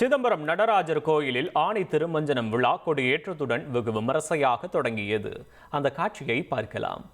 சிதம்பரம் நடராஜர் கோயிலில் ஆணி திருமஞ்சனம் விழா கொடியேற்றத்துடன் வெகு விமரிசையாக தொடங்கியது. அந்த காட்சியை பார்க்கலாம்.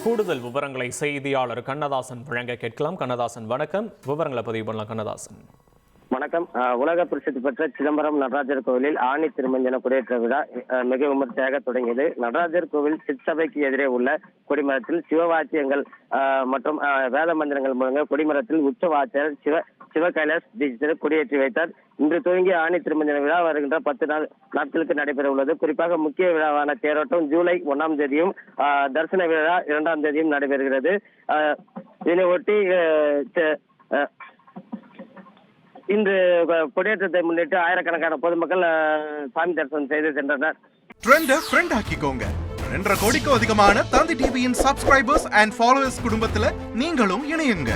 கூடுதல் விவரங்களை செய்தியாளர் கண்ணதாசன் வழங்க கேட்கலாம். கண்ணதாசன் வணக்கம். விவரங்களை பதிவு பண்ணலாம். கண்ணதாசன் வணக்கம். உலக பிரசித்தி பெற்ற சிதம்பரம் நடராஜர் கோவிலில் ஆணி திருமஞ்சன கொடியேற்ற விழா மிக விமர்சையாக தொடங்கியது. நடராஜர் கோவில் சிற்சபைக்கு எதிரே உள்ள கொடிமரத்தில் சிவவாத்தியங்கள் மற்றும் வேத மந்திரங்கள் முழங்க கொடிமரத்தில் உச்சவாத்தியர் சிவ கைலாஷ் தீட்சிதர் கொடியேற்றி வைத்தார். இன்று துவங்கிய ஆணி திருமஞ்சன விழா வருகின்ற 10 நாட்களுக்கு நடைபெற உள்ளது. குறிப்பாக முக்கிய விழாவான தேரோட்டம் ஜூலை 1ஆம் தேதியும் தரிசன விழா 2ஆம் தேதியும் நடைபெறுகிறது. இதனை ஒட்டி இன்று கொடியேற்றத்தை முன்னிட்டு ஆயிரக்கணக்கான பொதுமக்கள் சாமி தரிசனம் செய்து சென்றனர். ட்ரெண்ட் ஆக்கிக்கோங்க. 2.5 கோடிக்கும் அதிகமான தந்தி டிவியின் சப்ஸ்கிரைபர்ஸ் அண்ட் ஃபாலோவர்ஸ் குடும்பத்துல நீங்களும் இணையுங்க.